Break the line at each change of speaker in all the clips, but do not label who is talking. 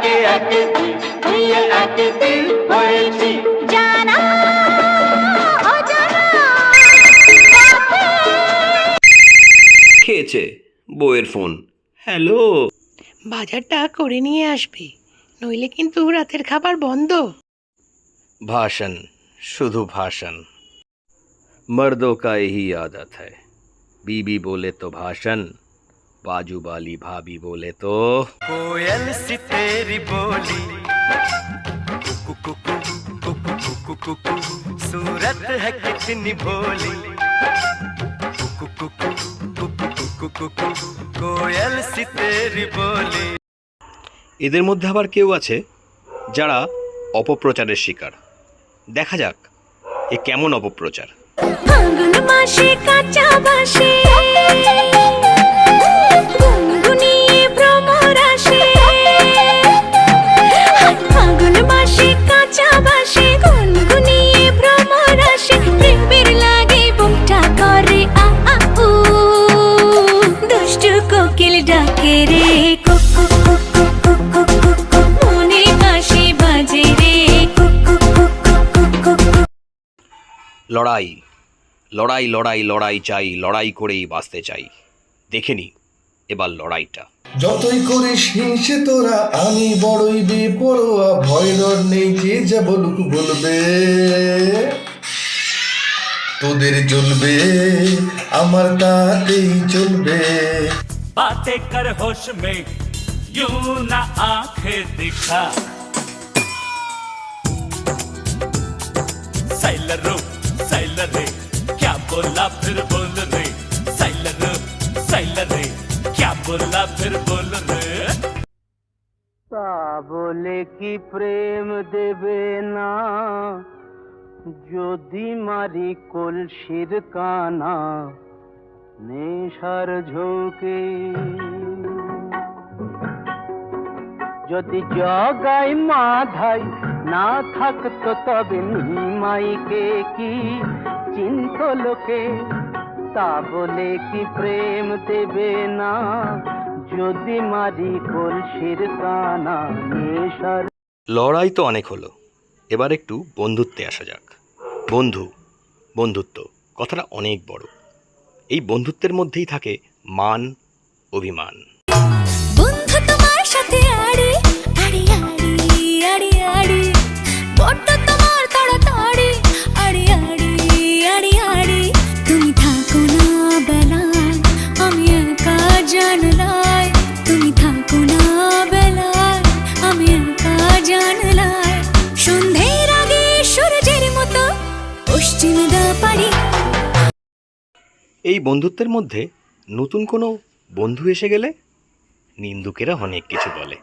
একে একে দুই, দুইয়ে একে তিন হয়েছি জানা অজানা।
খেয়েছে বউয়ের ফোন। হ্যালো,
বাজারটা করে নিয়ে আসবে, নইলে কিন্তু রাতের খাবার বন্ধ।
भाषण, शुद्ध भाषण। मर्दों का यही आदत है, बीबी बोले तो भाषण, बाजू वाली भाभी बोले तो
कोयल सी तेरी बोली, कुकु कुकु कुकु कुकु कुकु, सूरत है कितनी भोली, कुकु कुकु कुकु कुकु कुकु, कोयल सी तेरी बोली।
এদের মধ্যে আবার কেউ আছে যারা অপপ্রচারের শিকার। দেখা যাক এ কেমন অপপ্রচার।
ফাগুন মাসে কাঁচা বাসে গুনগুনিয়ে ভ্রমর আসে, ফাগুন মাসে কাঁচা বাসে গুনগুনিয়ে ভ্রমর আসে, প্রেমের লাগে বুকটা করে আ আ উ, দুষ্টু কোকিল ডাকে রে কুকু কুকু কুকু কুকু, মনে বাঁশি বাজে রে কুকু কুকু কুকু কুকু।
লড়াই লড়াই লড়াই লড়াই চাই, লড়াই করেই বাঁচতে চাই। দেখে নি এবার লড়াইটা।
যতই করিস হিংসে তোরা, আমি বড়ই বেপরোয়া, ভয় ডর নেই যে যা বলুক বলবে, তোদের জ্বলবে আমার তাতেই চলবে।
बातें कर होश में यूं ना आंखें दिखा, सैलरो सैलरे क्या बोला फिर बोल रे, सैलरो सैलरे क्या बोला फिर बोल रे।
তা বলে কি প্রেম দেবে না, যদি মারি কলসির কানা নেশার ঝোঁকে, যদি জগাই মাধাই না থাকতো তবে নিমাইকে কি চিন্ত লোকে, তা বলে কি প্রেম দেবে না, যদি মারি কলসির কানা নেশার।
লড়াই তো অনেক হলো, এবার একটু বন্ধুত্বে আসা যাক। বন্ধু, বন্ধুত্ব কথাটা অনেক বড়। এই বন্ধুত্বের মধ্যেই থাকে মান, অভিমান।
বন্ধু তোমার সাথে আড়ি আড়ি আড়ি আড়ি আড়ি, বড্ড তোমার তাড়াতাড়ি আড়ি আড়ি আড়ি আড়ি, তুমি থাকো না বেলায় আমি একা জানলায়, তুমি থাকো না বেলায় আমি একা জানলায়, সন্ধ্যের আগে সূর্যের মতো পশ্চিমে দা পারি।
এই বন্ধুত্বের মধ্যে নতুন কোনো বন্ধু এসে গেলে নিন্দুকেরা অনেক কিছু বলে।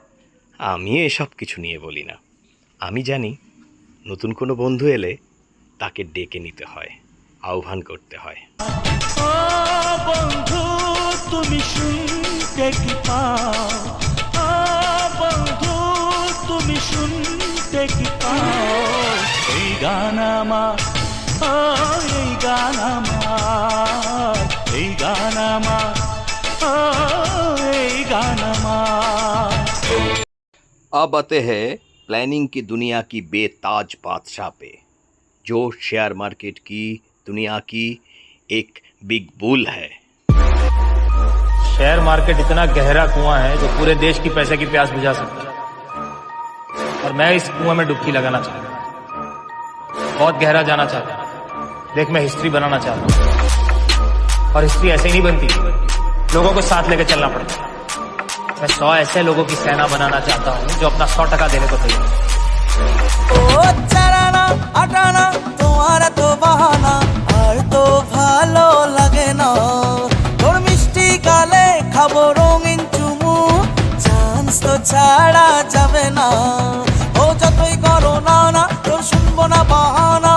আমি এসব কিছু নিয়ে বলি না। আমি জানি নতুন কোনো বন্ধু এলে তাকে ডেকে নিতে হয়, আহ্বান করতে হয়।
ও বন্ধু তুমি শুনতে কি পাও, ও বন্ধু তুমি শুনতে কি পাও, এই গান আমার, ও এই গান আমার, এই গান আমার, ও এই গান আমার।
अब आते हैं प्लानिंग की दुनिया की बेताज बादशाह पे, जो शेयर मार्केट की दुनिया की एक बिग बुल है।
शेयर मार्केट इतना गहरा कुआं है जो पूरे देश की पैसे की प्यास बुझा सकता है, और मैं इस कुआं में डुबकी लगाना चाहता हूं, बहुत गहरा जाना चाहता हूं। देख, मैं हिस्ट्री बनाना चाहता हूं, और हिस्ट्री ऐसे ही नहीं बनती, लोगों को साथ लेकर चलना पड़ता है। मैं 100 ऐसे लोगों की सेना बनाना चाहता हूं जो अपना 100% देने को तैयार है।
ও চারানা আটানা তোমার তো বাহানা আর তো ভালো লাগে না, তোর মিষ্টি গালে খাবো রঙিন চুমু, চান্স তো ছাড়া যাবে না, ও যতই করো না না তোর শুনবো না বাহানা,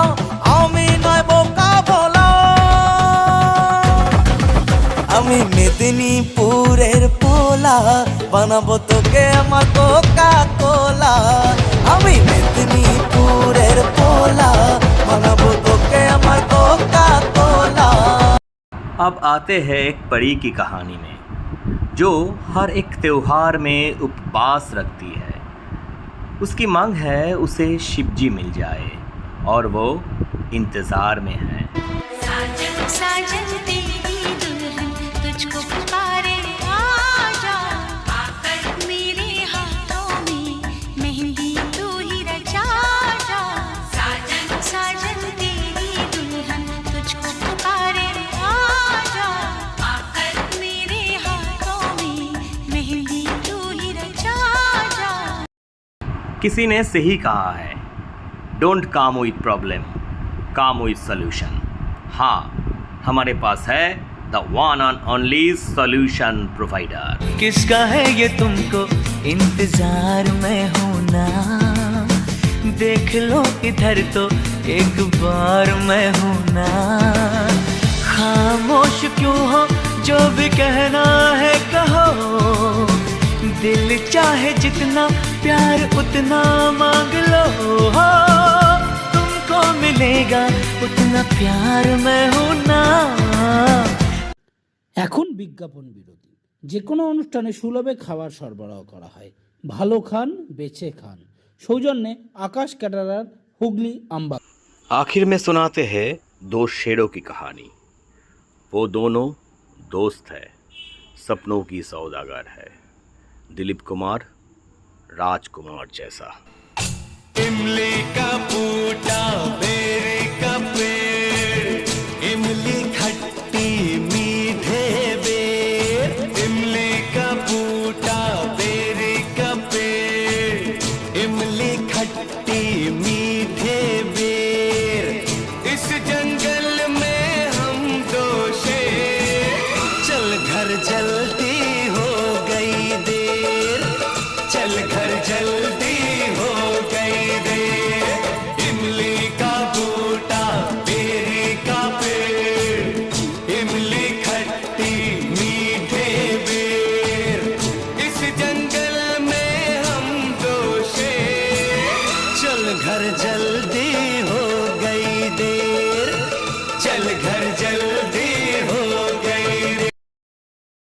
আমি নয় বোকা ভোলা, আমি মেদিনীপুরের পোলা, বানাবো তোকে আমার কোকা কোলা, আমি মেদিনীপুরের পোলা, বানাবো তোকে আমার কোকা কোলা।
अब आते हैं एक परी की कहानी में, जो हर एक त्योहार में उपवास रखती है, उसकी मांग है उसे शिवजी मिल जाए और वो इंतजार में है।
साजन साजन तेरी दुल्हन तुझको पुकारे आजा, आकर मेरे हाथों में मेहंदी तू ही रचा जा। साजन साजन तेरी दुल्हन तुझको पुकारे आजा, आकर मेरे हाथों में मेहंदी तू ही रचा जा।
किसी ने सही कहा है, डोंट काम विथ प्रॉब्लम, काम विथ सोल्यूशन। हाँ, हमारे पास है the one and only solution provider.
किसका है ये तुमको इंतजार में होना, देख लो इधर तो एक बार मैं हूं ना। खामोश क्यों हो, जो भी कहना है कहो, दिल चाहे जितना प्यार उतना मांग लो, तुमको मिलेगा उतना प्यार मैं हूं ना।
এখন বিজ্ঞাপন বিরতি। যে কোনো অনুষ্ঠানে সুলভে খাবার সরবরাহ করা হয়। ভালো খান, বেঁচে খান। সৌজন্যে আকাশ ক্যাটারার, হুগলি, আম্বা।
आखिर में सुनाते हैं दो शेरों की कहानी। वो दोनों दोस्त है, सपनों की सौदागर है, दिलीप कुमार राजकुमार जैसा।
इमली का फूल